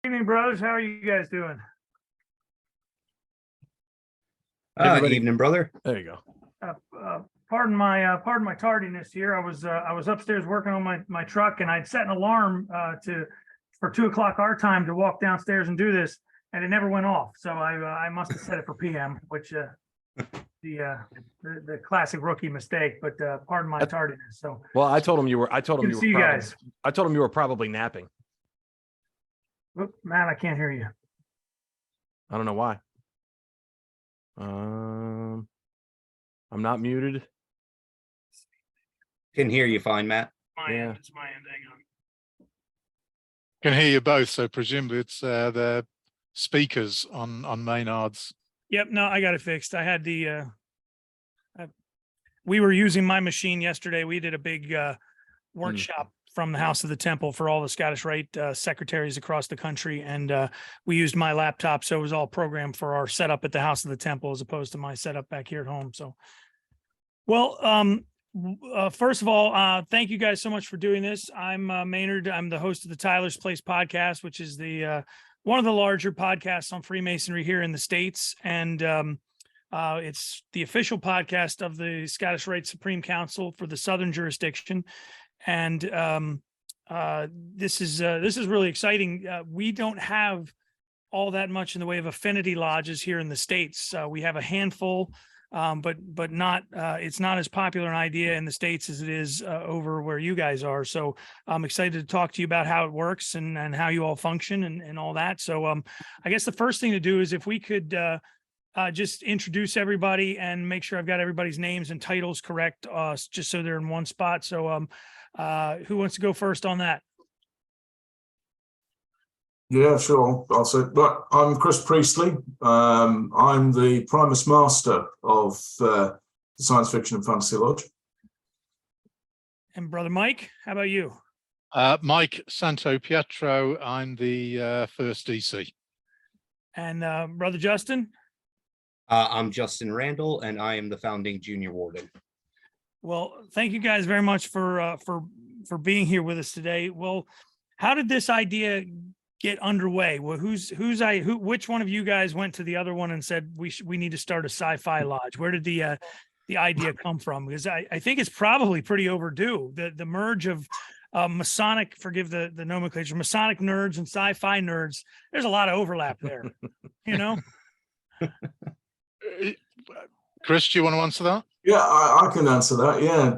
Evening, brothers. How are you guys doing? Everybody, Evening, brother. there you go. Pardon my tardiness here. I was upstairs working on my truck, and I'd set an alarm for 2 o'clock our time to walk downstairs and do this, and it never went off. So I must have set it for PM, which the classic rookie mistake. But pardon my tardiness. So Well, I told him you were. I told him good you to were. see you Probably, guys. I told him you were probably napping. Oop, Matt, I can't hear you. I don't know why. I'm not muted. Can hear you fine, Matt. It's my end. Hang on. Can hear you both, so presumably it's the speakers on Maynard's. Yep, no, I got it fixed. I had we were using my machine yesterday. We did a big workshop from the House of the Temple for all the Scottish Rite secretaries across the country. And we used my laptop. So it was all programmed for our setup at the House of the Temple as opposed to my setup back here at home. So, well, first of all, thank you guys so much for doing this. I'm Maynard. I'm the host of the Tyler's Place podcast, which is the one of the larger podcasts on Freemasonry here in the States. And it's the official podcast of the Scottish Rite Supreme Council for the Southern jurisdiction. And this is really exciting. We don't have all that much in the way of affinity lodges here in the States. We have a handful, but not it's not as popular an idea in the States as it is over where you guys are. So I'm excited to talk to you about how it works and how you all function and all that. So I guess the first thing to do is if we could just introduce everybody and make sure I've got everybody's names and titles correct, just so they're in one spot. So who wants to go first on that? Yeah, sure. I'll say, but I'm Chris Priestley. I'm the Primus Master of the Science Fiction and Fantasy Lodge. And Brother Mike, how about you? Mike Santopietro, I'm the first DC. And Brother Justin? I'm Justin Randle, and I am the founding junior warden. Well, thank you guys very much for being here with us today. Well, how did this idea get underway? Well, which one of you guys went to the other one and said we need to start a sci-fi lodge? Where did the idea come from? Because I think it's probably pretty overdue. The merge of Masonic, forgive the nomenclature, Masonic nerds and sci-fi nerds. There's a lot of overlap there, you know. Chris, do you want to answer that? Yeah, I can answer that. Yeah.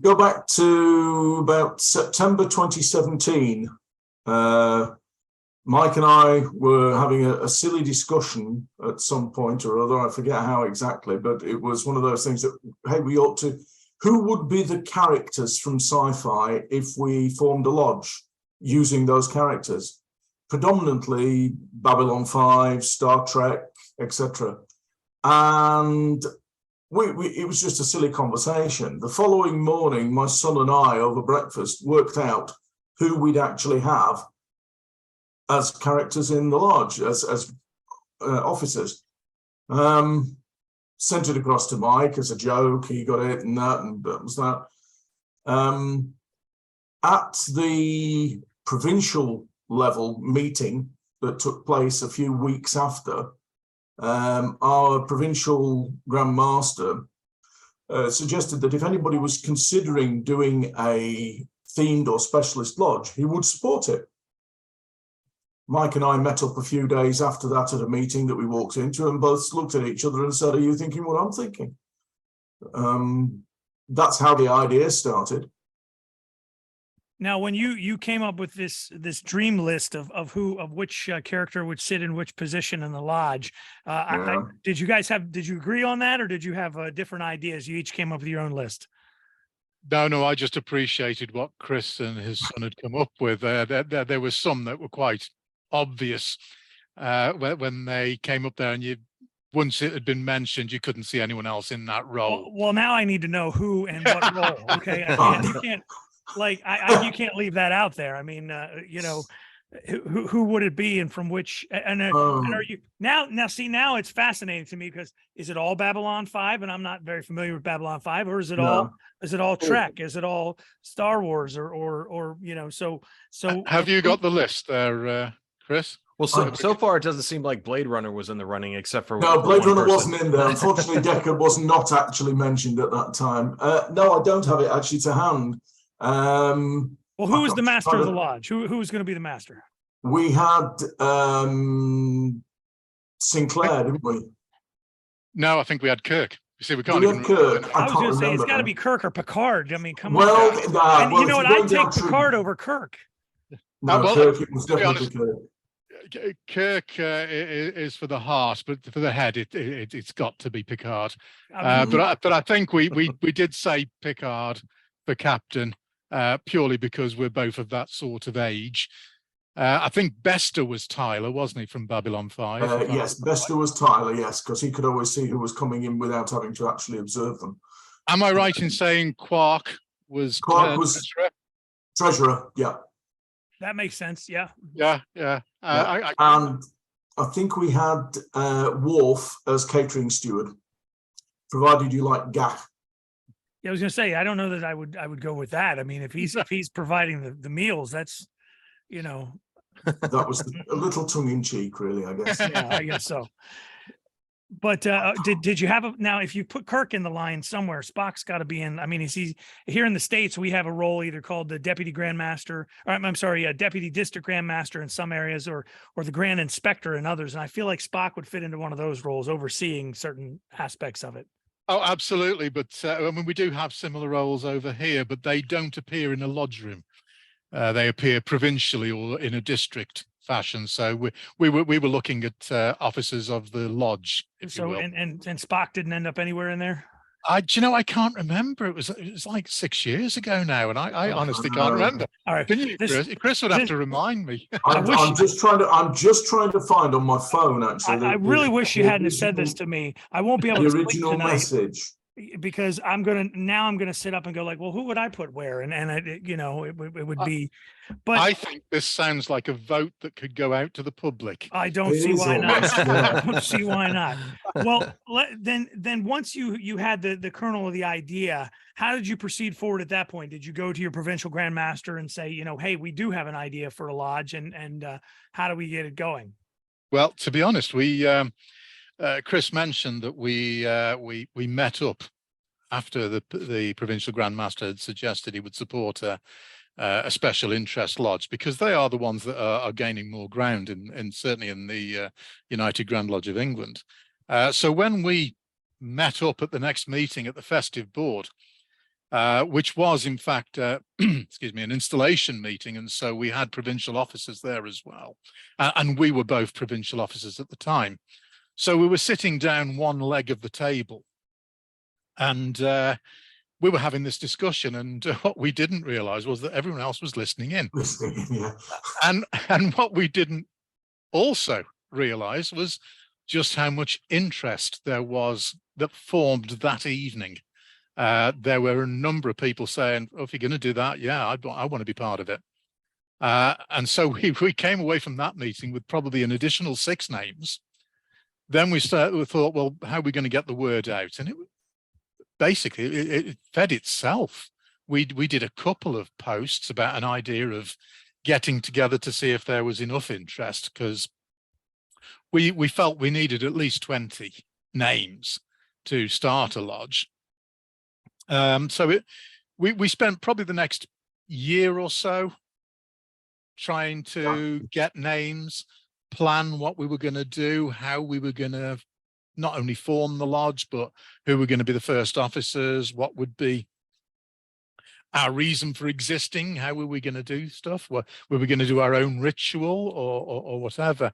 Go back to about September 2017. Mike and I were having a silly discussion at some point or other. I forget how exactly, but it was one of those things that, hey, we ought to, who would be the characters from sci-fi if we formed a lodge using those characters? Predominantly Babylon 5, Star Trek, etc. And it was just a silly conversation. The following morning, my son and I, over breakfast, worked out who we'd actually have as characters in the lodge, as officers. Sent it across to Mike as a joke. He got it and that was that. At the provincial level meeting that took place a few weeks after, our provincial Grand Master suggested that if anybody was considering doing a themed or specialist lodge, he would support it. Mike and I met up a few days after that at a meeting that we walked into and both looked at each other and said, are you thinking what I'm thinking? That's how the idea started. Now, when you came up with this dream list of which character would sit in which position in the lodge, did you agree on that, or did you have different ideas? You each came up with your own list. No, I just appreciated what Chris and his son had come up with. There was some that were quite obvious when they came up there, and once it had been mentioned, you couldn't see anyone else in that role. Well, now I need to know who and what role. Okay, you can't you can't leave that out there. I mean, Who would it be, and from which? And are you now? See, now it's fascinating to me because is it all Babylon 5? And I'm not very familiar with Babylon 5, or is it all? Is it all Trek? Is it all Star Wars, or you know? So have you got the list there, Chris? Well, so far it doesn't seem like Blade Runner was in the running, except for No, Blade one Runner person. wasn't in there. Unfortunately, Deckard was not actually mentioned at that time. No, I don't have it actually to hand. Well, who was the master of the lodge? Who was going to be the master? We had Sinclair, didn't we? No, I think we had Kirk. You see, we Did can't we even have Kirk? I was going to say it's got to now. be Kirk or Picard. I mean, come Well, on. And well, you know if what? you're I'd going take down Picard to- over Kirk. No, well, Kirk, it was to be definitely honest, Kirk. Kirk is for the heart, but for the head, it's got to be Picard. I mean, But I think we did say Picard for captain purely because we're both of that sort of age. I think Bester was Tyler, wasn't he, from Babylon 5? Yes, Bester was Tyler, yes, because he could always see who was coming in without having to actually observe them. Am I right in saying Quark was Treasurer, yeah. that makes sense. Yeah. Yeah. And I think we had Worf as catering steward, provided you like gaff. Yeah, I was going to say I don't know that I would go with that. I mean, if he's providing the meals, that's, you know. That was a little tongue in cheek, really, I guess. Yeah, I guess so. But did you have now? If you put Kirk in the line somewhere, Spock's got to be in. I mean, is he here in the States? We have a role either called the Deputy Grand Master, or I'm sorry, Deputy District Grand Master in some areas, or the Grand Inspector in others. And I feel like Spock would fit into one of those roles, overseeing certain aspects of it. Oh, absolutely. But I mean, we do have similar roles over here, but they don't appear in a lodge room. They appear provincially or in a district fashion. So we were looking at officers of the lodge, if you will. And Spock didn't end up anywhere in there. I can't remember. It was like 6 years ago now, and I honestly can't remember. All right, Can you, Chris would have to remind me. I'm just trying to find on my phone actually. I really wish you hadn't said this to me. I won't be able the to sleep original tonight message. because I'm gonna sit up and go like, well, who would I put where? And it would be. But I think this sounds like a vote that could go out to the public. I don't It see is why not. almost, yeah. I don't see why not. Well, then once you had the kernel of the idea, how did you proceed forward at that point? Did you go to your provincial Grand Master and say, hey, we do have an idea for a lodge, and how do we get it going? Well, to be honest, Chris mentioned that we met up after the provincial Grand Master had suggested he would support a special interest lodge, because they are the ones that are gaining more ground in certainly in the United Grand Lodge of England. So when we met up at the next meeting at the festive board, which was in fact, excuse me, an installation meeting, and so we had provincial officers there as well, and we were both provincial officers at the time. So we were sitting down one leg of the table, and we were having this discussion, and what we didn't realize was that everyone else was listening in. Yeah. And what we didn't also realize was just how much interest there was that formed that evening. There were a number of people saying, oh, if you're going to do that, yeah, I want to be part of it. And so we came away from that meeting with probably an additional 6 names. Then we thought, well, how are we going to get the word out? And it fed itself. We did a couple of posts about an idea of getting together to see if there was enough interest, because we felt we needed at least 20 names to start a lodge. So we spent probably the next year or so trying to get names, plan what we were going to do, how we were going to not only form the lodge, but who were going to be the first officers, what would be our reason for existing, how were we going to do stuff, were we going to do our own ritual or whatever.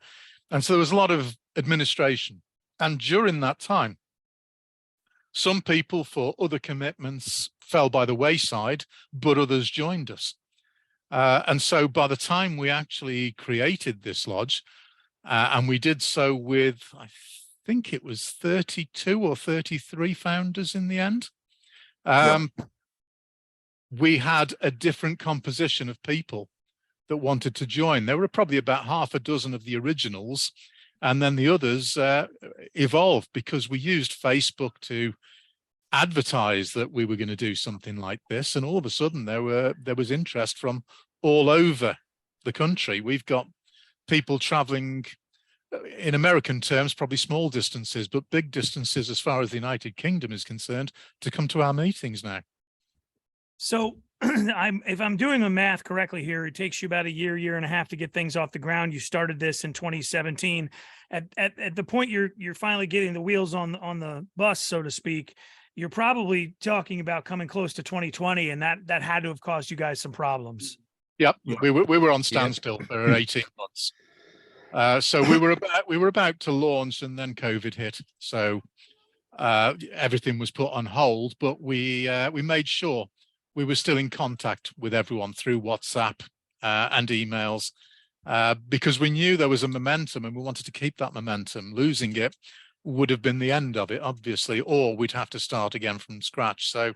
And so there was a lot of administration. And during that time, some people for other commitments fell by the wayside, but others joined us. And so by the time we actually created this lodge, and we did so with, I think it was 32 or 33 founders in the end. We had a different composition of people that wanted to join. There were probably about half a dozen of the originals, and then the others evolved because we used Facebook to advertise that we were going to do something like this, and all of a sudden there was interest from all over the country. We've got people traveling, in American terms, probably small distances, but big distances as far as the United Kingdom is concerned, to come to our meetings now. So if I'm doing the math correctly here, it takes you about a year and a half to get things off the ground. You started this in 2017. At the point you're finally getting the wheels on the bus, so to speak, you're probably talking about coming close to 2020, and that had to have caused you guys some problems. Yep, Yeah. we were on standstill for 18 months. So we were about to launch, and then COVID hit. So everything was put on hold, but we made sure we were still in contact with everyone through WhatsApp and emails, because we knew there was a momentum and we wanted to keep that momentum. Losing it would have been the end of it, obviously, or we'd have to start again from scratch. So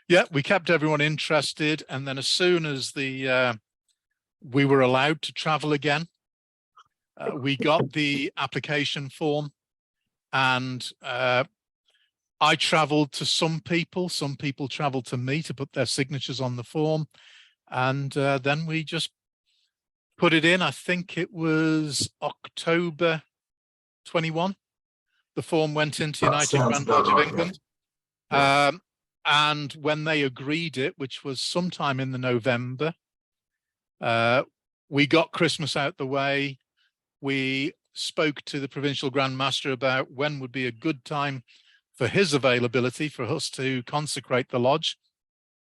yeah, we kept everyone interested. And then as soon as we were allowed to travel again, we got the application form, and I traveled to some people traveled to me to put their signatures on the form. And then we just put it in. I think it was October 21. The form went into United Grand Lodge of England. Yeah. And when they agreed it, which was sometime in the November, we got Christmas out the way. We spoke to the Provincial Grand Master about when would be a good time for his availability for us to consecrate the lodge.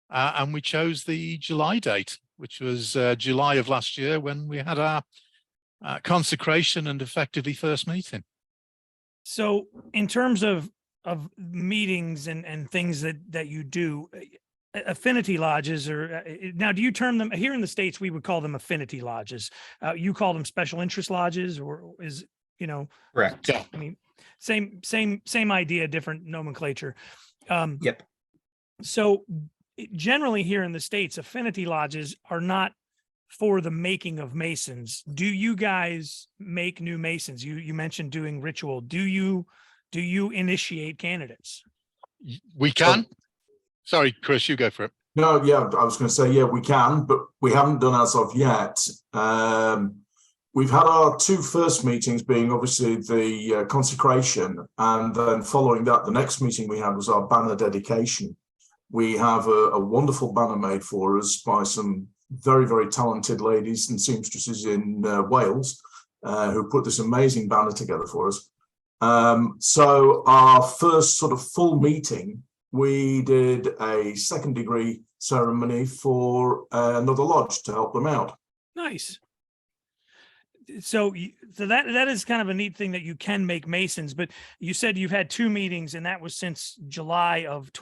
And we chose the July date, which was July of last year, when we had our consecration and effectively first meeting. So in terms of meetings and things that you do, affinity lodges, or now do you term them here in the States? We would call them affinity lodges. You call them special interest lodges, or is, Correct. Yeah. I mean, same idea, different nomenclature. Yep. So generally here in the States, affinity lodges are not for the making of Masons. Do you guys make new Masons? You mentioned doing ritual. Do you initiate candidates? We can. Sorry, Chris, you go for it. No, yeah, I was going to say, yeah, we can, but we haven't done as of yet. We've had our two first meetings being obviously the consecration, and then following that, the next meeting we had was our banner dedication. We have a wonderful banner made for us by some very, very talented ladies and seamstresses in Wales who put this amazing banner together for us. So our first sort of full meeting, we did a second degree ceremony for another lodge to help them out. Nice. So that is kind of a neat thing that you can make Masons, but you said you've had two meetings, and that was since July of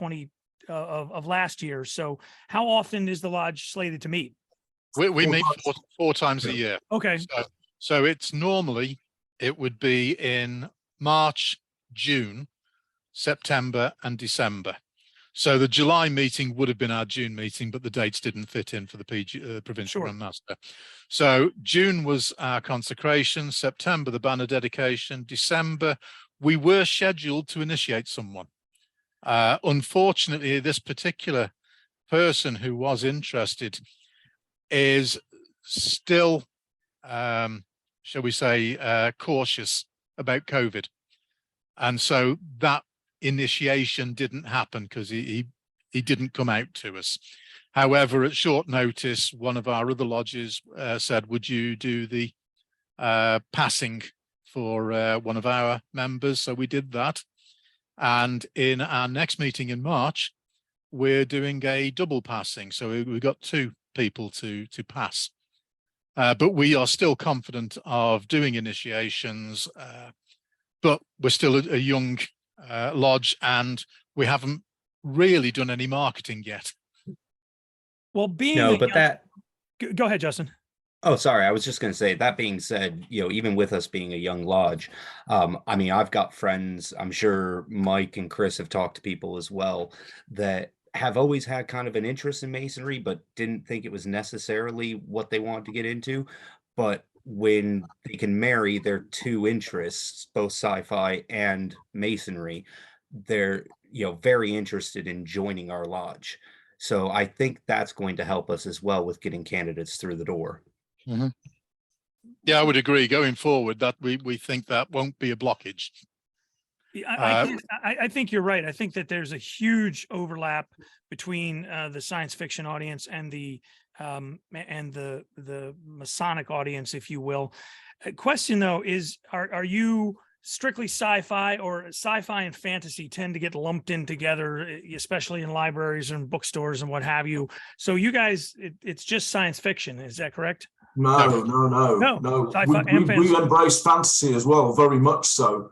of last year. So how often is the lodge slated to meet? We meet four times a year. Okay. So it's normally, it would be in March, June, September, and December. So the July meeting would have been our June meeting, but the dates didn't fit in for the Provincial Grand Master. So June was our consecration, September, the banner dedication, December, we were scheduled to initiate someone. Unfortunately, this particular person who was interested is still, shall we say, cautious about COVID. And so that initiation didn't happen because he didn't come out to us. However, at short notice, one of our other lodges said, would you do the passing for one of our members? So we did that. And in our next meeting in March, we're doing a double passing. So we got two people to pass. But we are still confident of doing initiations, but we're still a young lodge, and we haven't really done any marketing yet. Well, go ahead, Justin. Oh, sorry. I was just going to say, that being said, even with us being a young lodge, I mean, I've got friends, I'm sure Mike and Chris have talked to people as well, that have always had kind of an interest in Masonry, but didn't think it was necessarily what they wanted to get into. But when they can marry their two interests, both sci-fi and Masonry, they're, very interested in joining our lodge. So I think that's going to help us as well with getting candidates through the door. Mhm. Yeah, I would agree. Going forward, that we think that won't be a blockage. I think you're right. I think that there's a huge overlap between the science fiction audience and the Masonic audience, if you will. Question though is, are you strictly sci-fi, or sci-fi and fantasy tend to get lumped in together, especially in libraries and bookstores and what have you? So you guys, it's just science fiction, is that correct? No. Sci-fi and We fantasy. embrace fantasy as well, very much so.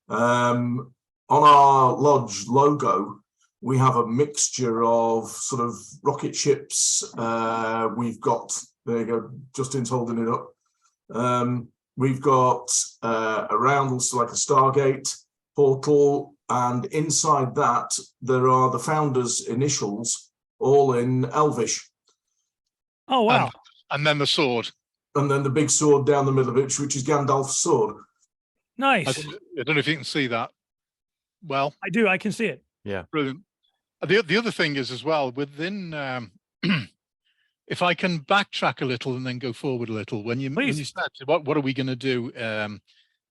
On our lodge logo, we have a mixture of sort of rocket ships. We've got, there you go, Justin's holding it up. We've got a Randle, so like a Stargate portal, and inside that there are the founders' initials, all in Elvish. Oh wow! And then the sword. And then the big sword down the middle of it, which is Gandalf's sword. Nice. I don't know if you can see that. Well, I do. I can see it. Yeah. Brilliant. The other thing is as well within. If I can backtrack a little and then go forward a little, when you said what are we going to do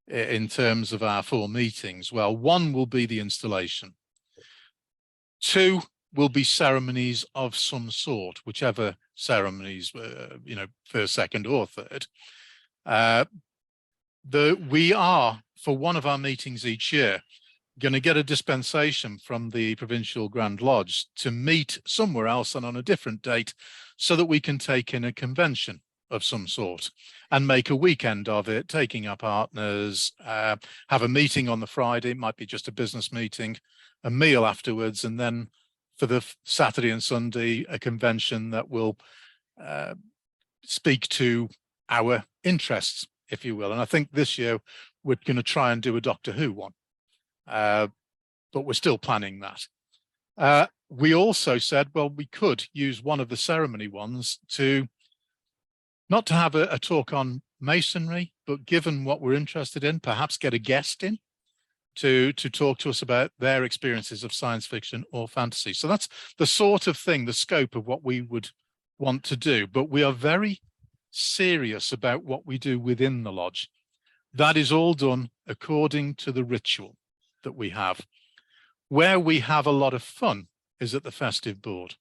in terms of our 4 meetings? Well, 1 will be the installation. 2 will be ceremonies of some sort, whichever ceremonies, first, second, or third. We are, for one of our meetings each year, going to get a dispensation from the Provincial Grand Lodge to meet somewhere else and on a different date, so that we can take in a convention of some sort and make a weekend of it, taking our partners, have a meeting on the Friday, it might be just a business meeting, a meal afterwards, and then for the Saturday and Sunday, a convention that will speak to our interests, if you will. And I think this year we're going to try and do a Doctor Who one, but we're still planning that. We also said, well, we could use one of the ceremony ones to not to have a talk on Masonry, but given what we're interested in, perhaps get a guest in to talk to us about their experiences of science fiction or fantasy. So that's the sort of thing, the scope of what we would want to do. But we are very serious about what we do within the lodge. That is all done according to the ritual that we have. Where we have a lot of fun is at the festive board.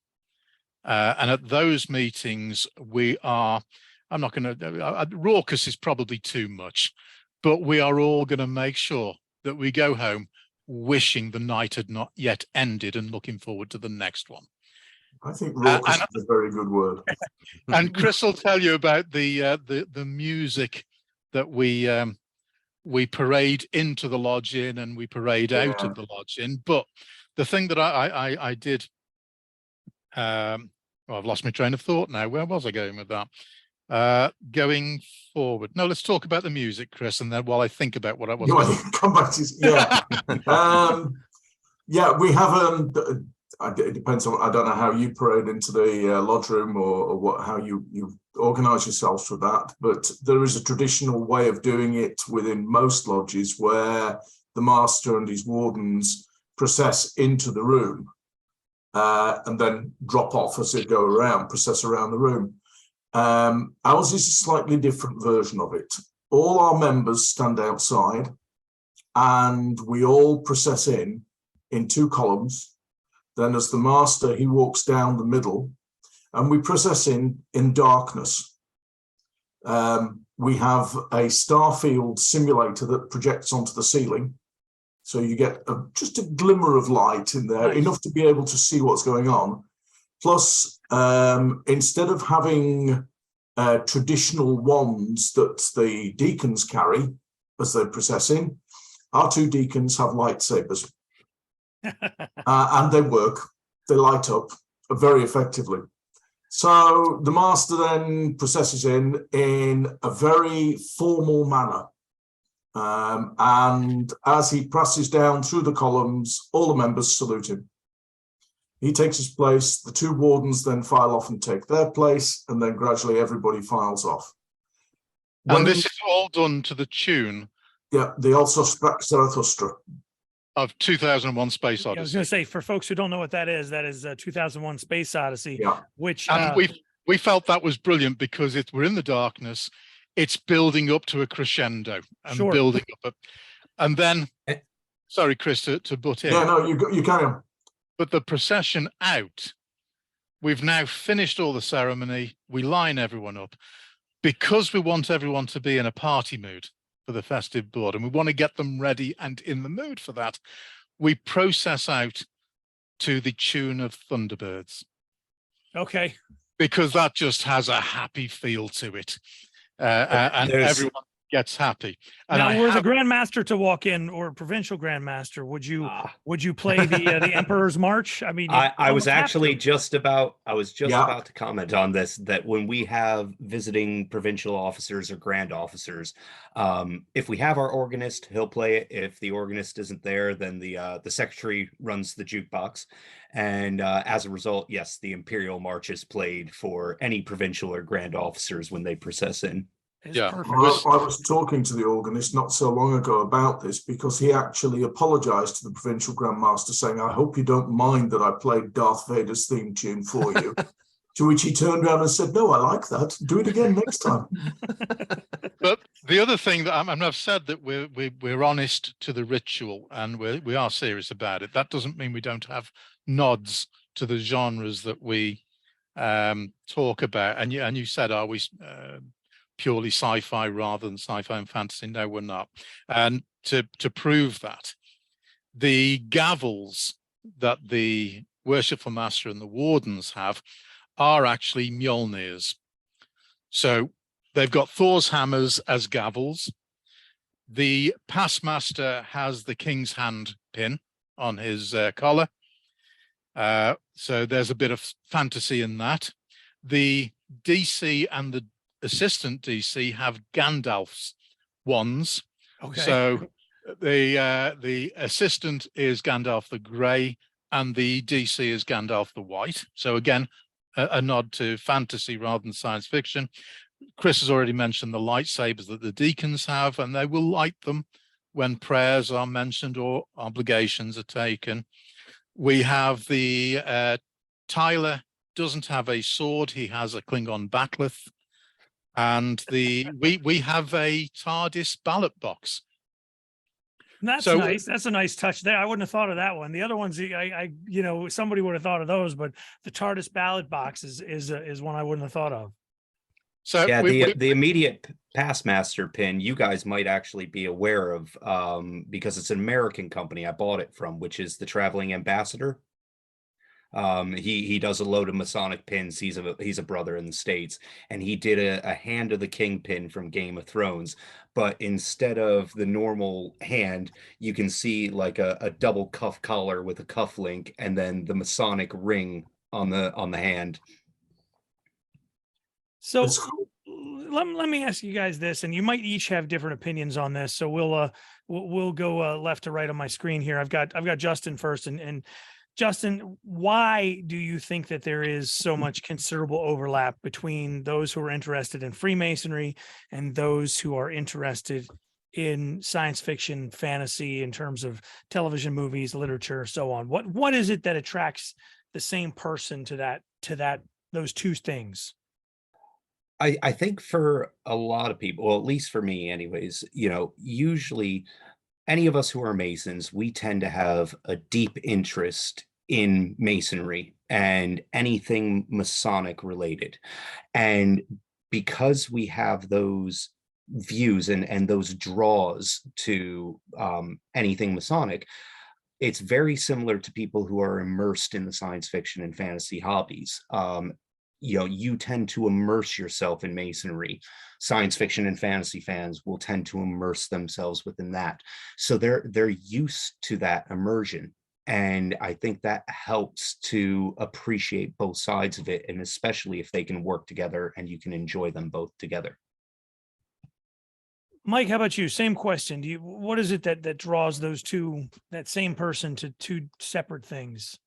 And at those meetings, we are, I'm not going to, raucous is probably too much, but we are all going to make sure that we go home wishing the night had not yet ended and looking forward to the next one. I think raucous is a very good word. And Chris will tell you about the music that we parade into the lodge in and we parade out of the lodge in. But the thing that I did, I've lost my train of thought now. Where was I going with that? Going forward. No, let's talk about the music, Chris, and then while I think about what I was going to come back to, we have it depends on, I don't know how you parade into the lodge room or how you organize yourselves for that, but there is a traditional way of doing it within most lodges where the master and his wardens process into the room and then drop off as they go around, process around the room. Ours is a slightly different version of it. All our members stand outside and we all process in 2 columns. Then as the master, he walks down the middle and we process in darkness. We have a starfield simulator that projects onto the ceiling. So you get just a glimmer of light in there, enough to be able to see what's going on. Plus, instead of having traditional wands that the deacons carry as they process in, our 2 deacons have lightsabers. And they work, they light up very effectively. So the master then processes in a very formal manner. And as he passes down through the columns, all the members salute him. He takes his place. The two wardens then file off and take their place, and then gradually everybody files off. And this is all done to the tune They also sprach Zarathustra. of 2001 Space Yeah, I was Odyssey. going to say, for folks who don't know what that is 2001 Space Odyssey, Yeah. which And we felt that was brilliant because we're in the darkness. It's building up to a crescendo and Sure. building up. And then, sorry, Chris, to butt in. Yeah, no, you carry on. But the procession out, we've now finished all the ceremony. We line everyone up because we want everyone to be in a party mood for the festive board, and we want to get them ready and in the mood for that. We process out to the tune of Thunderbirds. Okay. Because that just has a happy feel to it. And everyone gets happy. And now, were the Grandmaster to walk in, or Provincial Grandmaster, would you play the Emperor's March? I mean, I was actually just about to comment on this, that when we have visiting provincial officers or grand officers, if we have our organist, he'll play it. If the organist isn't there, then the secretary runs the jukebox. And as a result, yes, the Imperial March is played for any provincial or grand officers when they process in. Yeah, I was talking to the organist not so long ago about this, because he actually apologized to the provincial grandmaster, saying, "I hope you don't mind that I played Darth Vader's theme tune for you." To which he turned around and said, "No, I like that. Do it again next time." But the other thing that I've said that we're honest to the ritual, and we are serious about it. That doesn't mean we don't have nods to the genres that we talk about. And you said, are we purely sci-fi rather than sci-fi and fantasy? No, we're not. And to prove that, the gavels that the Worshipful Master and the Wardens have are actually Mjolnirs. So they've got Thor's hammers as gavels. The Past Master has the King's Hand pin on his collar. So there's a bit of fantasy in that. The DC and the assistant DC have Gandalf's wands. Okay. So the assistant is Gandalf the Grey and the DC is Gandalf the White. So again, a nod to fantasy rather than science fiction. Chris has already mentioned the lightsabers that the deacons have, and they will light them when prayers are mentioned or obligations are taken. We have the Tyler doesn't have a sword, he has a Klingon bat'leth. And we have a TARDIS ballot box. That's nice. That's a nice touch there. I wouldn't have thought of that one. The other ones, somebody would have thought of those, but the TARDIS ballot box is one I wouldn't have thought of. So yeah, the immediate Past Master pin, you guys might actually be aware of, because it's an American company I bought it from, which is the Traveling Ambassador. He does a load of Masonic pins. He's a brother in the States, and he did a Hand of the King pin from Game of Thrones. But instead of the normal hand, you can see like a double cuff collar with a cuff link, and then the Masonic ring on the hand. So let me ask you guys this, and you might each have different opinions on this. So we'll go left to right on my screen here. I've got Justin first, and Justin, why do you think that there is so much considerable overlap between those who are interested in Freemasonry and those who are interested in science fiction, fantasy, in terms of television, movies, literature, so on? What is it that attracts the same person to those two things? I think for a lot of people, well, at least for me anyways, usually any of us who are Masons, we tend to have a deep interest in Masonry and anything Masonic related. And because we have those views and those draws to anything Masonic, it's very similar to people who are immersed in the science fiction and fantasy hobbies. You tend to immerse yourself in Masonry. Science fiction and fantasy fans will tend to immerse themselves within that. So they're used to that immersion. And I think that helps to appreciate both sides of it, and especially if they can work together and you can enjoy them both together. Mike, how about you? Same question. What is it that draws that same person to two separate things?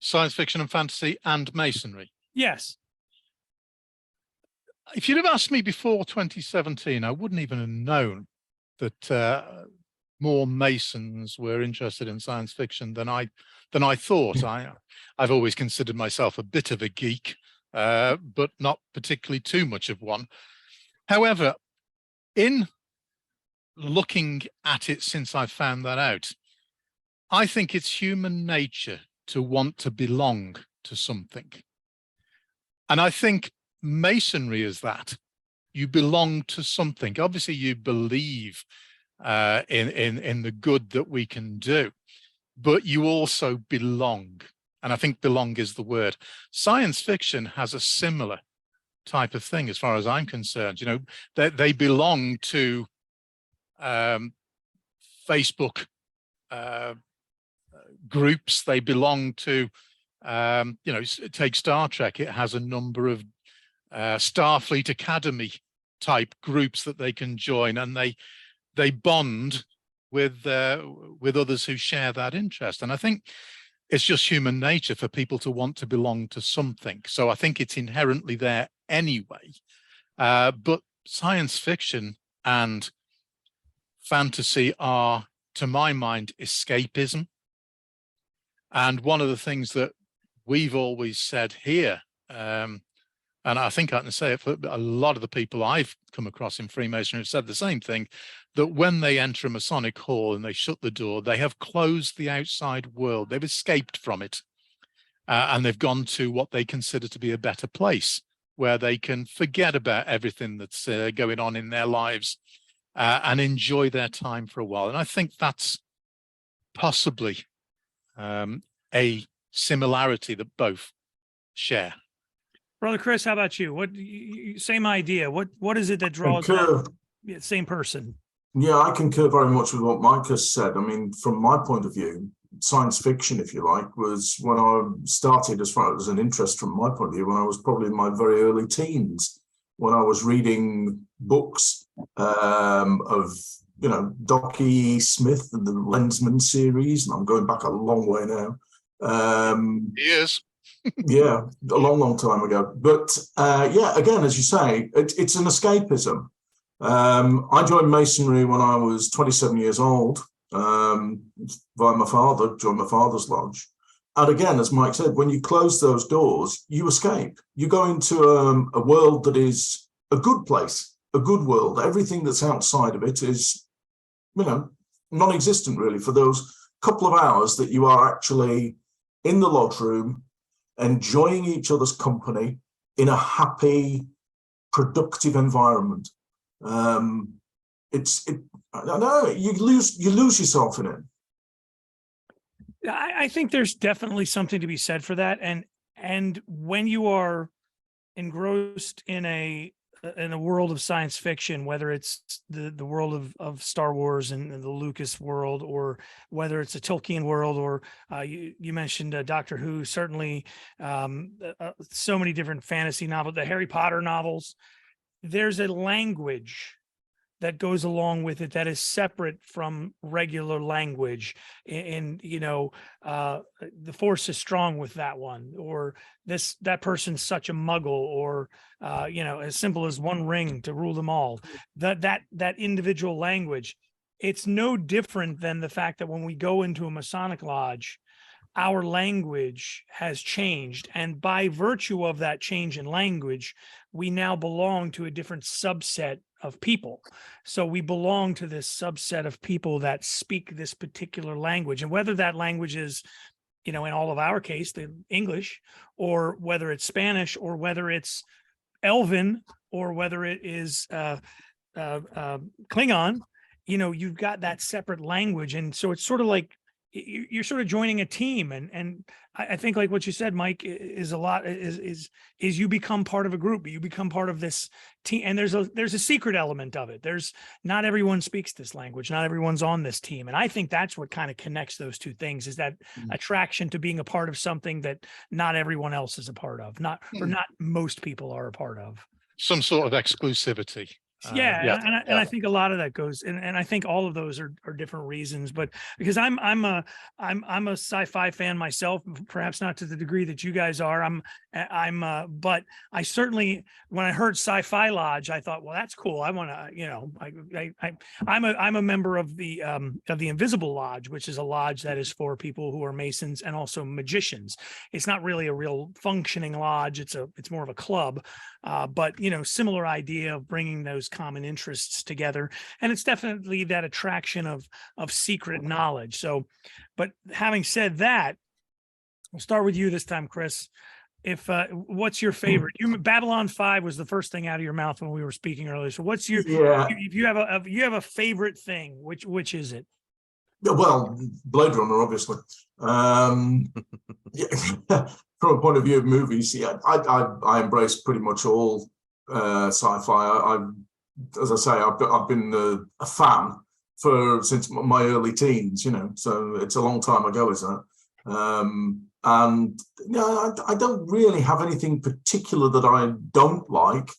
Science fiction and fantasy and masonry. Yes. If you'd have asked me before 2017, I wouldn't even have known that more Masons were interested in science fiction than I thought. I've always considered myself a bit of a geek, but not particularly too much of one. However, in looking at it since I found that out, I think it's human nature to want to belong to something. And I think Masonry is that. You belong to something. Obviously, you believe in the good that we can do, but you also belong. And I think belong is the word. Science fiction has a similar type of thing as far as I'm concerned. You know, they belong to Facebook groups. They belong to, you know, take Star Trek. It has a number of Starfleet Academy type groups that they can join, and they bond with others who share that interest. And I think it's just human nature for people to want to belong to something. So I think it's inherently there anyway. But science fiction and fantasy are, to my mind, escapism. And one of the things that we've always said here, and I think I can say it for a lot of the people I've come across in Freemasonry have said the same thing, that when they enter a Masonic hall and they shut the door, they have closed the outside world. They've escaped from it. And they've gone to what they consider to be a better place, where they can forget about everything that's going on in their lives and enjoy their time for a while. And I think that's possibly a similarity that both share. Brother Chris, how about you? Same idea. What is it that draws that same person? Yeah, I concur very much with what Mike has said. I mean, from my point of view, science fiction, if you like, was when I started, as far as an interest from my point of view, when I was probably in my very early teens, when I was reading books of, you know, Doc E. Smith and the Lensman series, and I'm going back a long way now. Yes. Yeah, a long time ago. But yeah, again, as you say, it's an escapism. I joined Masonry when I was 27 years old, via my father, joined my father's lodge. And again, as Mike said, when you close those doors, you escape. You go into a world that is a good place, a good world. Everything that's outside of it is, you know, non-existent really for those couple of hours that you are actually in the lodge room, enjoying each other's company in a happy, productive environment. I don't know, you lose yourself in it. I think there's definitely something to be said for that. And when you are engrossed in a world of science fiction, whether it's the world of Star Wars and the Lucas world, or whether it's a Tolkien world, or you mentioned Doctor Who, certainly so many different fantasy novels, the Harry Potter novels, there's a language that goes along with it that is separate from regular language. And you know, the Force is strong with that one, or that person's such a muggle, or you know, as simple as one ring to rule them all. That individual language, it's no different than the fact that when we go into a Masonic lodge, our language has changed, and by virtue of that change in language, we now belong to a different subset of people. So we belong to this subset of people that speak this particular language, and whether that language is, you know, in all of our case, the English, or whether it's Spanish, or whether it's Elven, or whether it is Klingon, you know, you've got that separate language. And so it's sort of like you're sort of joining a team. And I think, like what you said, Mike, is a lot is you become part of a group, you become part of this team. And there's a secret element of it. There's not everyone speaks this language, not everyone's on this team. And I think that's what kind of connects those two things, is that attraction to being a part of something that not everyone else is a part of, or not most people are a part of. Some sort of exclusivity. Yeah, Yeah, and I think a lot of that goes, and I think all of those are different reasons. But because I'm a sci-fi fan myself, perhaps not to the degree that you guys are. But I certainly, when I heard Sci-Fi Lodge, I thought, well, that's cool. I want to, I'm a member of the Invisible Lodge, which is a lodge that is for people who are Masons and also magicians. It's not really a real functioning lodge. It's more of a club. But similar idea of bringing those common interests together, and it's definitely that attraction of secret knowledge. So, but having said that, we'll start with you this time, Chris. If what's your favorite? Babylon 5 was the first thing out of your mouth when we were speaking earlier. So, what's your if you have a favorite thing, which is it? Well, Blade Runner, obviously. Yeah, from a point of view of movies, yeah, I embrace pretty much all sci-fi. As I say, I've been a fan since my early teens. So it's a long time ago, isn't it? And I don't really have anything particular that I don't like.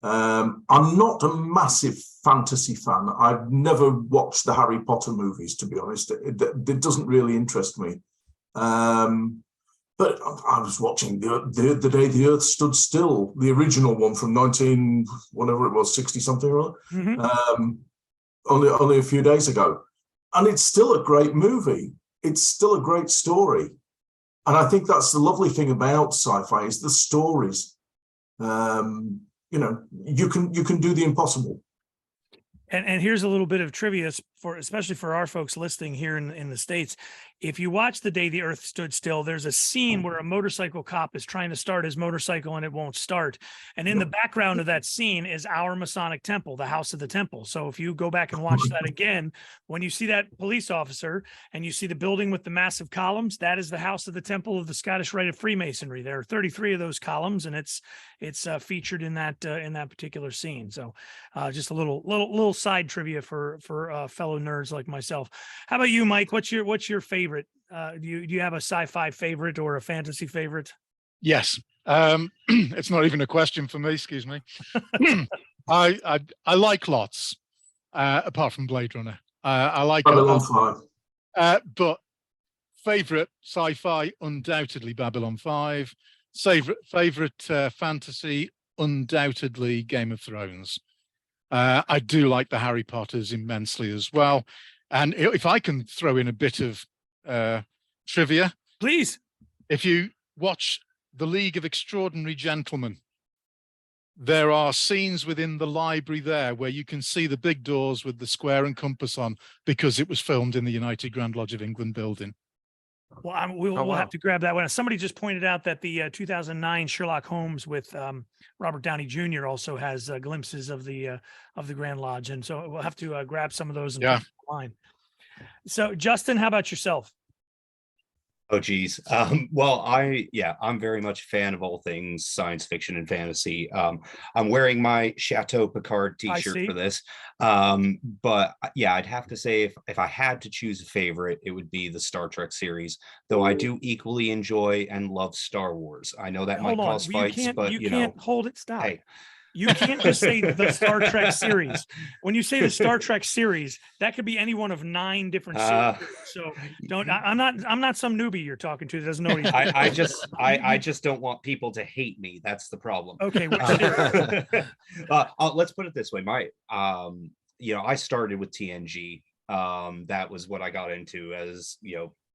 I'm not a massive fantasy fan. I've never watched the Harry Potter movies, to be honest. It doesn't really interest me. But I was watching the Day the Earth Stood Still, the original one from 60 something or other, only a few days ago, and it's still a great movie. It's still a great story, and I think that's the lovely thing about sci-fi is the stories. You can do the impossible. And here's a little bit of trivia especially for our folks listening here in the States. If you watch The Day the Earth Stood Still, there's a scene where a motorcycle cop is trying to start his motorcycle and it won't start. And in the background of that scene is our Masonic temple, the House of the Temple. So if you go back and watch that again, when you see that police officer and you see the building with the massive columns, that is the House of the Temple of the Scottish Rite of Freemasonry. There are 33 of those columns, and it's featured in that particular scene. So just a little side trivia for fellow nerds like myself. How about you, Mike? What's your favorite? Do you have a sci-fi favorite or a fantasy favorite? Yes. It's not even a question for me. Excuse me. I like lots, apart from Blade Runner. I like Babylon 5. But favorite sci-fi, undoubtedly Babylon 5. Favorite fantasy, undoubtedly Game of Thrones. I do like the Harry Potters immensely as well. And if I can throw in a bit of trivia, please. If you watch The League of Extraordinary Gentlemen, there are scenes within the library there where you can see the big doors with the square and compass on, because it was filmed in the United Grand Lodge of England building. Well, we'll have to grab that one. Somebody just pointed out that the 2009 Sherlock Holmes with Robert Downey Jr. also has glimpses of the Grand Lodge, and so we'll have to grab some of those and put them online. So, Justin, how about yourself? Oh, geez. Well, I'm very much a fan of all things science fiction and fantasy. I'm wearing my Chateau Picard t-shirt for this. But yeah, I'd have to say if I had to choose a favorite, it would be the Star Trek series, though I do equally enjoy and love Star Wars. I know that might cause fights, but you can't hold it. Stop. Hey. You can't just say the Star Trek series. When you say the Star Trek series, that could be any one of 9 different series. So I'm not some newbie you're talking to that doesn't know what he's I just don't want people to hate me. That's the problem. Okay. Let's put it this way. I started with TNG. That was what I got into as,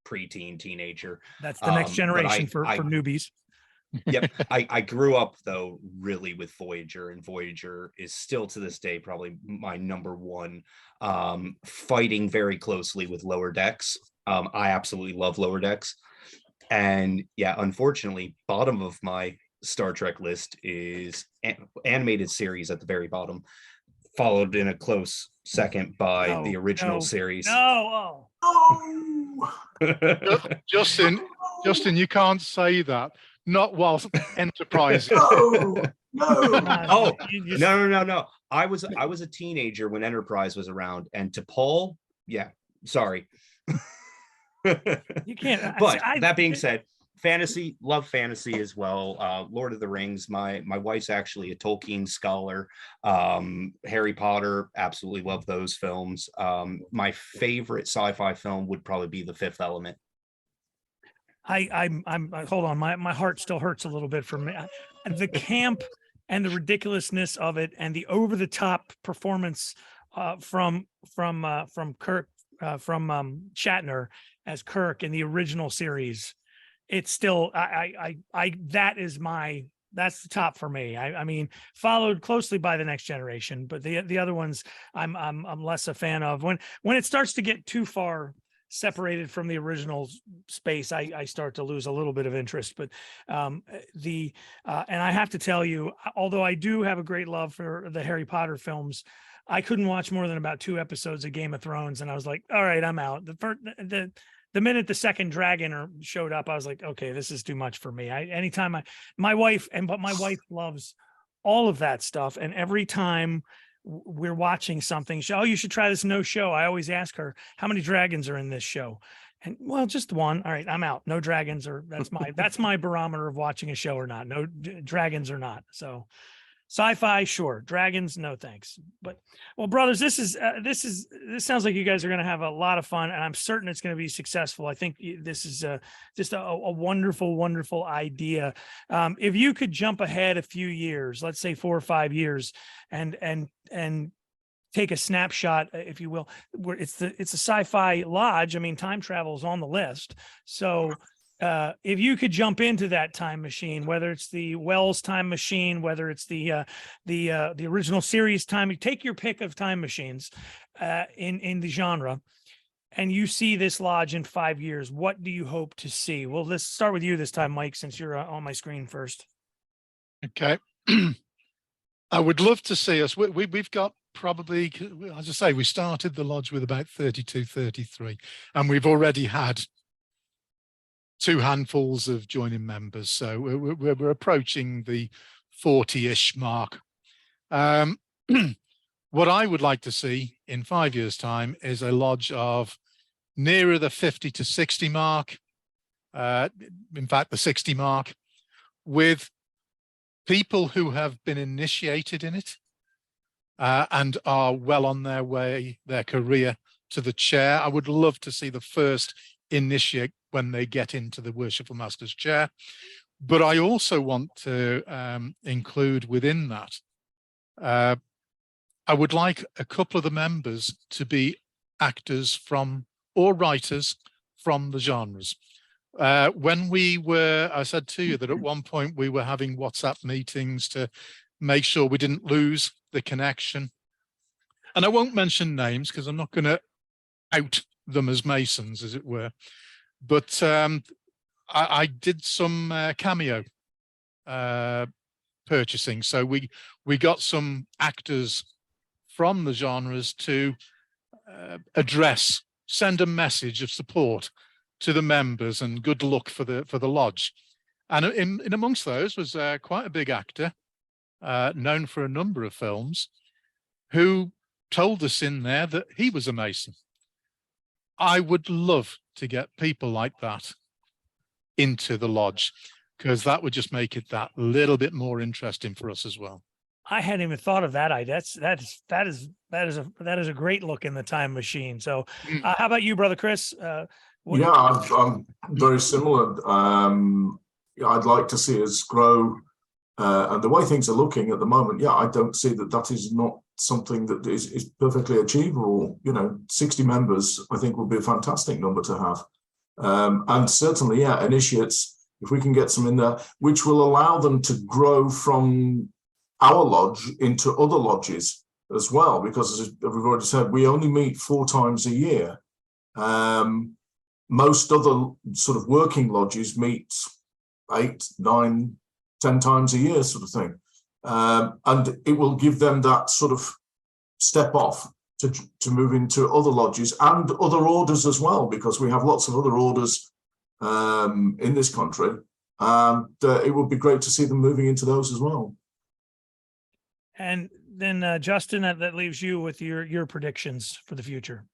preteen, teenager. That's the next generation for newbies. Yep. I grew up though really with Voyager, and Voyager is still to this day probably my number one, fighting very closely with Lower Decks. I absolutely love Lower Decks. And yeah, unfortunately, bottom of my Star Trek list is animated series at the very bottom, followed in a close second by the original series. Justin, you can't say that. Not whilst Enterprise. No. No. I was a teenager when Enterprise was around, and sorry. You can't. But that being said, fantasy, love fantasy as well. Lord of the Rings. My wife's actually a Tolkien scholar. Harry Potter, absolutely love those films. My favorite sci-fi film would probably be The Fifth Element. I'm hold on, my heart still hurts a little bit from the camp and the ridiculousness of it, and the over the top performance from Kirk from Shatner as Kirk in the original series. It's still that's the top for me. I mean, followed closely by the Next Generation, but the other ones I'm less a fan of. When it starts to get too far separated from the original space, I start to lose a little bit of interest. But and I have to tell you, although I do have a great love for the Harry Potter films, I couldn't watch more than about 2 episodes of Game of Thrones, and I was like, all right, I'm out. The minute the second dragon showed up, I was like, okay, this is too much for me. My wife loves all of that stuff, and every time we're watching something, you should try this no show. I always ask her, how many dragons are in this show? And well, just one. All right, I'm out. No dragons, or that's my barometer of watching a show or not. No dragons or not. So sci-fi, sure. Dragons, no thanks. But well, brothers, this sounds like you guys are going to have a lot of fun, and I'm certain it's going to be successful. I think this is just a wonderful, wonderful idea. If you could jump ahead a few years, let's say 4 or 5 years, and take a snapshot, if you will, where it's a sci-fi lodge. I mean, time travel is on the list, so. If you could jump into that time machine, whether it's the Wells time machine, whether it's the original series time, take your pick of time machines in the genre, and you see this lodge in 5 years, what do you hope to see? Well, let's start with you this time, Mike, since you're on my screen first. Okay. I would love to see us. We've got probably, as I say, we started the lodge with about 32, 33, and we've already had 2 handfuls of joining members, so we're approaching the 40-ish mark. What I would like to see in 5 years' time is a lodge of nearer the 50 to 60 mark, in fact the 60 mark, with people who have been initiated in it and are well on their career to the chair. I would love to see the first initiate when they get into the Worshipful Master's chair. But I also want to include within that, I would like a couple of the members to be actors or writers from the genres. When I said to you that at one point we were having WhatsApp meetings to make sure we didn't lose the connection. And I won't mention names because I'm not going to out them as Masons, as it were. But I did some cameo purchasing. So we got some actors from the genres to send a message of support to the members and good luck for the lodge. And in amongst those was quite a big actor, known for a number of films, who told us in there that he was a Mason. I would love to get people like that into the lodge, because that would just make it that little bit more interesting for us as well. I hadn't even thought of that idea. That is a great look in the time machine. So how about you, brother Chris? I'm very similar. I'd like to see us grow, and the way things are looking at the moment, I don't see that is not something that is perfectly achievable. 60 members, I think, would be a fantastic number to have. And certainly, initiates, if we can get some in there, which will allow them to grow from our lodge into other lodges as well, because as we've already said, we only meet 4 times a year. Most other sort of working lodges meet 8, 9, 10 times a year sort of thing. And it will give them that sort of step off to move into other lodges and other orders as well, because we have lots of other orders in this country. And it would be great to see them moving into those as well. And then Justin, that leaves you with your predictions for the future.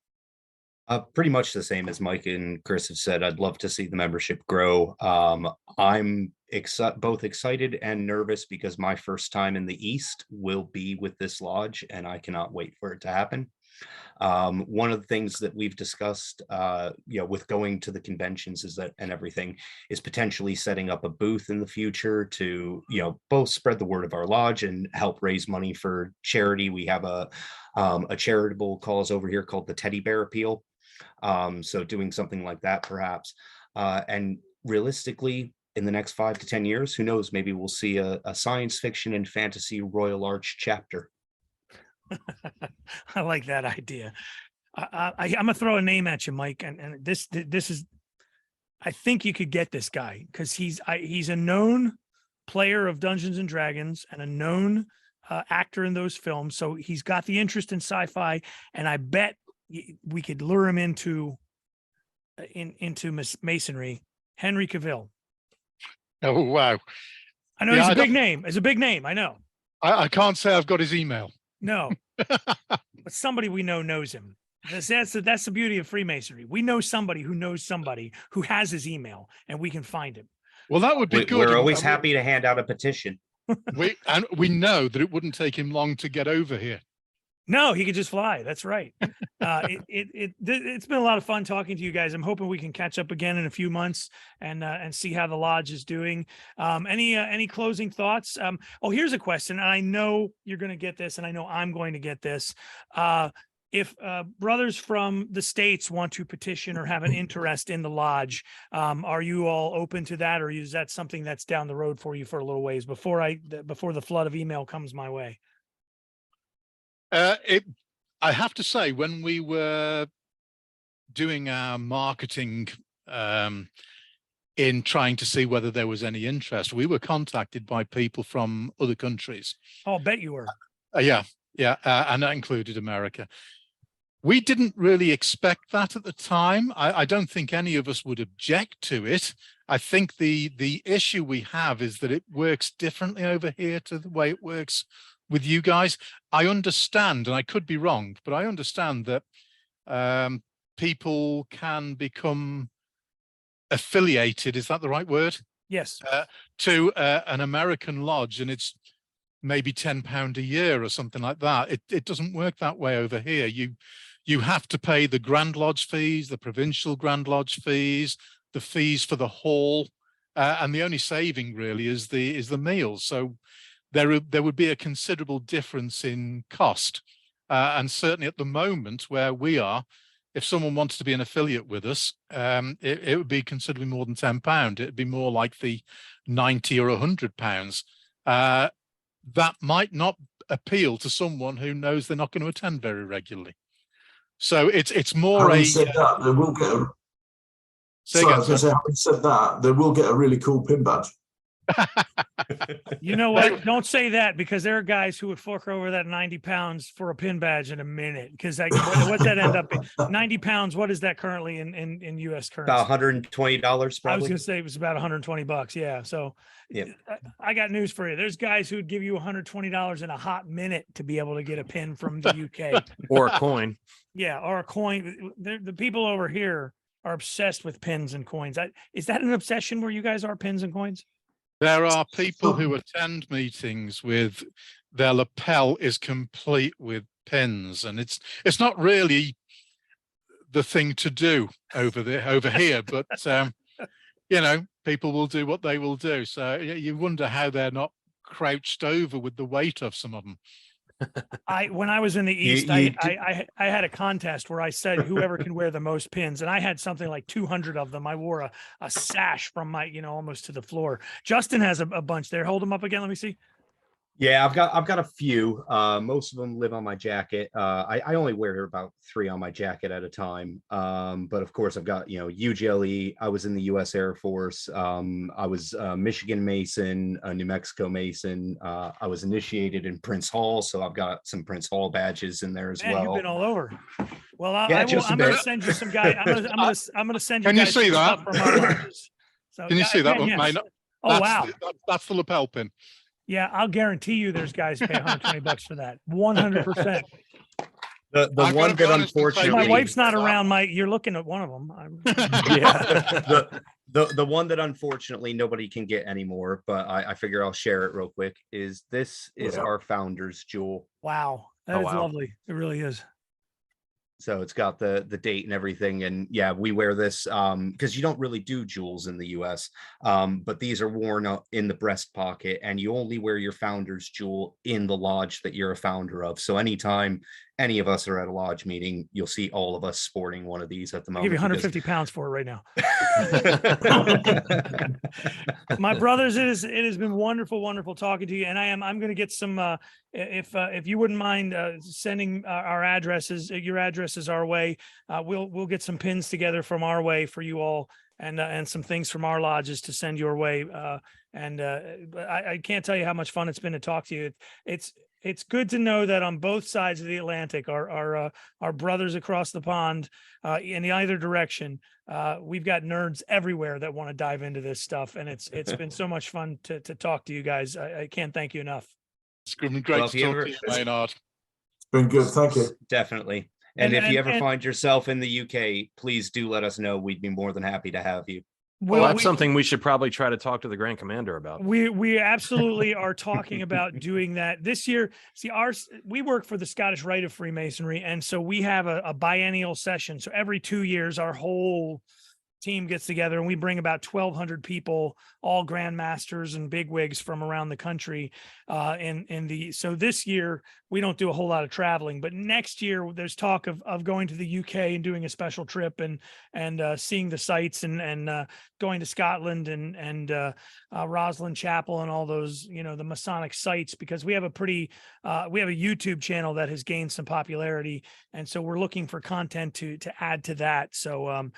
Pretty much the same as Mike and Chris have said. I'd love to see the membership grow. I'm both excited and nervous because my first time in the East will be with this lodge, and I cannot wait for it to happen. One of the things that we've discussed, with going to the conventions and everything is potentially setting up a booth in the future to, both spread the word of our lodge and help raise money for charity. We have a charitable cause over here called the Teddy Bear Appeal. So doing something like that, perhaps, and realistically, in the next 5 to 10 years, who knows, maybe we'll see a science fiction and fantasy Royal Arch chapter. I like that idea. I'm gonna throw a name at you, Mike, and this is, I think you could get this guy because he's a known player of Dungeons and Dragons and a known actor in those films. So he's got the interest in sci-fi, and I bet we could lure him into Masonry. Henry Cavill. Oh, wow. I know he's a big name. It's a big name. I know. I can't say I've got his email. No, but somebody we know knows him. That's the beauty of Freemasonry. We know somebody who knows somebody who has his email, and we can find him. Well, that would be good. We're always happy to hand out a petition. We know that it wouldn't take him long to get over here. No, he could just fly. That's right. It's been a lot of fun talking to you guys. I'm hoping we can catch up again in a few months and see how the lodge is doing. Any closing thoughts? Here's a question, and I know you're going to get this, and I know I'm going to get this. If brothers from the States want to petition or have an interest in the lodge, are you all open to that, or is that something that's down the road for you for a little ways before the flood of email comes my way? I have to say, when we were doing our marketing in trying to see whether there was any interest, we were contacted by people from other countries. Oh, I'll bet you were. Yeah, and that included America. We didn't really expect that at the time. I don't think any of us would object to it. I think the issue we have is that it works differently over here to the way it works with you guys. I understand, and I could be wrong, but I understand that people can become affiliated, is that the right word? Yes. To an American lodge, and it's maybe £10 a year or something like that. It doesn't work that way over here. You have to pay the Grand Lodge fees, the provincial Grand Lodge fees, the fees for the hall, and the only saving really is the meals. So there would be a considerable difference in cost. And certainly at the moment where we are, if someone wants to be an affiliate with us, it would be considerably more than £10. It'd be more like the £90 or £100. That might not appeal to someone who knows they're not going to attend very regularly. So it's more having said that, they will get a, having said that, they will get a really cool pin badge. You know what? Don't say that, because there are guys who would fork over that 90 pounds for a pin badge in a minute. Because what's that end up being? 90 pounds. What is that currently in U.S. currency? About $120, probably. I was going to say it was about $120. Yeah. So yeah, I got news for you. There's guys who'd give you $120 in a hot minute to be able to get a pin from the UK or a coin. Yeah, or a coin. The people over here are obsessed with pins and coins. Is that an obsession where you guys are, pins and coins? There are people who attend meetings with their lapel is complete with pins, and it's not really the thing to do over here, but people will do what they will do. So you wonder how they're not crouched over with the weight of some of them. When I was in the East, I had a contest where I said whoever can wear the most pins, and I had something like 200 of them. I wore a sash from my, almost to the floor. Justin has a bunch there. Hold them up again. Let me see. Yeah, I've got a few. Most of them live on my jacket. I only wear about 3 on my jacket at a time. But of course, I've got UGLE. I was in the U.S. Air Force. I was Michigan Mason, New Mexico Mason. I was initiated in Prince Hall, so I've got some Prince Hall badges in there as well. You've been all over. Well, I'm going to send you some guys. I'm going to send you. Can guys you see that? Can you see that one? Yes. Oh wow, that's the lapel pin. Yeah, I'll guarantee you there's guys who pay $120 for that. 100%. The I've one gotta be that honest and say unfortunately, My really wife's not bizarre. around. You're looking at one of them. Yeah. the one that unfortunately nobody can get anymore, but I figure I'll share it real quick. Is Yeah. our founder's jewel. Wow, that Oh, is wow. lovely. It really is. So it's got the date and everything. And yeah, we wear this because you don't really do jewels in the US. But these are worn in the breast pocket, and you only wear your founder's jewel in the lodge that you're a founder of. So anytime any of us are at a lodge meeting, you'll see all of us sporting one of these at the I'll give moment. you 150 pounds for it right now. My brothers, it has been wonderful talking to you. And I'm going to get some, if you wouldn't mind sending our addresses, your addresses our way, we'll get some pins together from our way for you all, and some things from our lodges to send your way. I can't tell you how much fun it's been to talk to you. It's good to know that on both sides of the Atlantic, our brothers across the pond, in the either direction, we've got nerds everywhere that want to dive into this stuff, and it's been so much fun to talk to you guys. I can't thank you enough. It's been great Well, if to you talk ever- to you, Maynard. Been good, thank you. Definitely. And if you ever and find yourself in the UK, please do let us know. We'd be more than happy to have you. Well, that's something we should probably try to talk to the Grand Commander about. We absolutely are talking about doing that this year. See, we work for the Scottish Rite of Freemasonry, and so we have a biennial session. So every 2 years, our whole team gets together, and we bring about 1,200 people, all grandmasters and bigwigs from around the country. So this year we don't do a whole lot of traveling, but next year there's talk of going to the UK and doing a special trip and seeing the sights and going to Scotland and Roslin Chapel and all those, the Masonic sites, because we have a YouTube channel that has gained some popularity, and so we're looking for content to add to that. So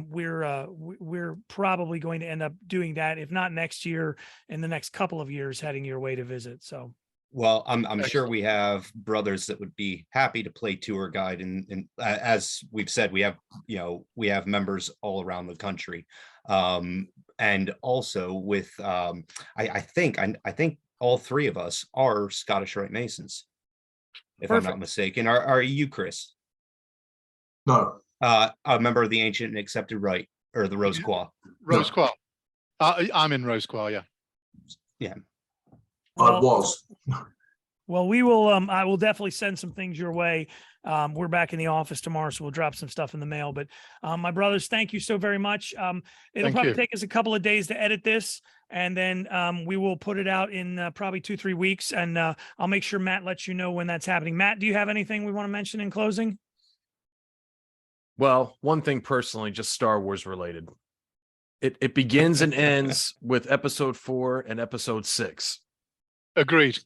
we're probably going to end up doing that, if not next year, in the next couple of years, heading your way to visit. So, Well, I'm sure we have brothers that would be happy to play tour guide, and as we've said, we have members all around the country, and also with I think all three of us are Scottish Rite Masons, if I'm not mistaken. Are you, Chris? No. A member of the Ancient and Accepted Rite, or the Rose Qua? Rose Qual. I'm in Rose Qual, yeah. Yeah. I was. Well, we will. I will definitely send some things your way. We're back in the office tomorrow, so we'll drop some stuff in the mail. But my brothers, thank you so very much. It'll probably take us a couple of days to edit this, and then we will put it out in probably 2-3 weeks. And I'll make sure Matt lets you know when that's happening. Matt, do you have anything we want to mention in closing? Well, one thing personally, just Star Wars related. It begins and ends with episode 4 and episode 6. Agreed.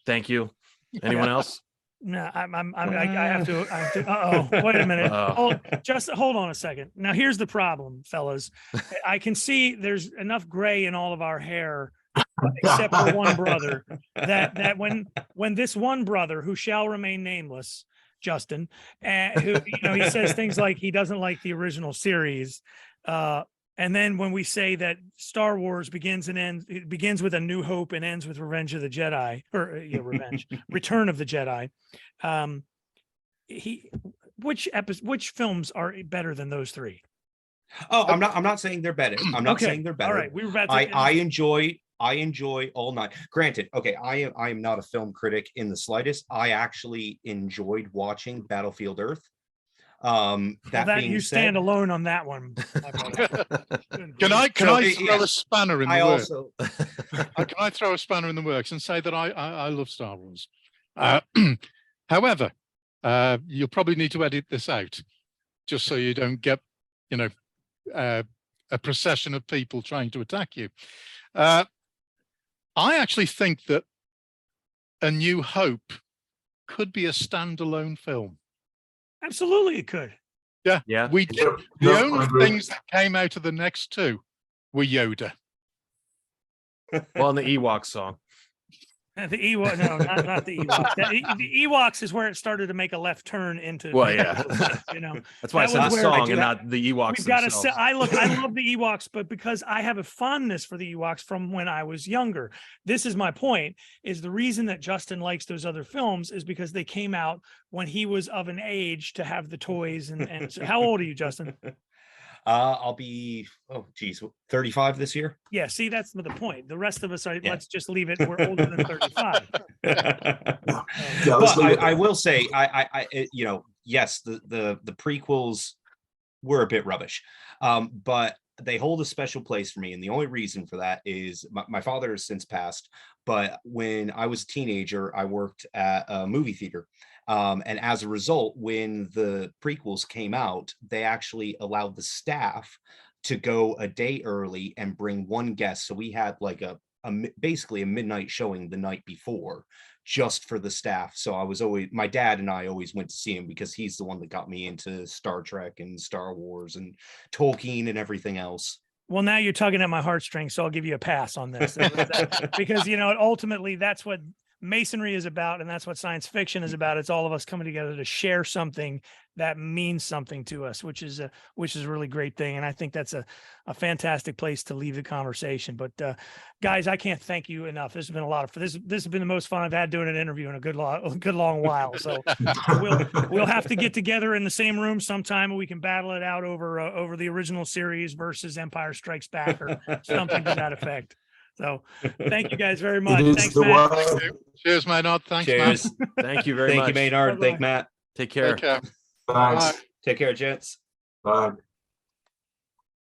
Thank you. Anyone else? No, I have to. Wait a minute. Hold on a second. Now, here's the problem, fellas. I can see there's enough gray in all of our hair, except for one brother. That when this one brother, who shall remain nameless, Justin, who he says things like he doesn't like the original series, and then when we say that Star Wars begins with A New Hope and ends with Revenge of the Jedi, or Return of the Jedi, which films are better than those three? Oh, I'm not saying they're better. I'm not saying they're better. All right, we were about to. I enjoy all night. Granted, okay, I am not a film critic in the slightest. I actually enjoyed watching Battlefield Earth. You stand alone on that one. Can I throw a spanner in the works? Also, Can I throw a spanner in the works and say that I love Star Wars? However, you'll probably need to edit this out, just so you don't get, a procession of people trying to attack you. I actually think that A New Hope could be a standalone film. Absolutely, it could. Yeah. The only things that came out of the next two were Yoda. Well, and the Ewok song. The Ewok, no, not the Ewoks. The Ewoks is where it started to make a left turn into. Well, yeah. You know, That's why I That said was the where- song and not the Ewoks we've got to themselves. say, I love the Ewoks, but because I have a fondness for the Ewoks from when I was younger. This is my point, is the reason that Justin likes those other films is because they came out when he was of an age to have the toys. And so how old are you, Justin? I'll be 35 this year. Yeah, see, that's the point. The rest of us are, Yeah. let's just leave it. We're older than 35. Yeah, But let's leave it I there. will say, yes, the prequels were a bit rubbish, but they hold a special place for me, and the only reason for that is my father has since passed. But when I was a teenager, I worked at a movie theater, and as a result, when the prequels came out, they actually allowed the staff to go a day early and bring one guest. So we had like basically a midnight showing the night before, just for the staff. So my dad and I always went to see him because he's the one that got me into Star Trek and Star Wars and Tolkien and everything else. Well, now you're tugging at my heartstrings, so I'll give you a pass on this. Because, ultimately that's what Masonry is about, and that's what science fiction is about. It's all of us coming together to share something that means something to us, which is a really great thing. And I think that's a fantastic place to leave the conversation. But guys, I can't thank you enough. This has been a lot of fun. This has been the most fun I've had doing an interview in a good long while. So we'll have to get together in the same room sometime, and we can battle it out over the original series versus Empire Strikes Back or something to that effect. So thank you guys very much. It is Thanks, the Matt. way. Cheers, Maynard. Thanks, Cheers. Thank you very Thank much. you, Maynard. Bye-bye. Thank Matt. Take care. Take care. Thanks. Take care, gents. Bye.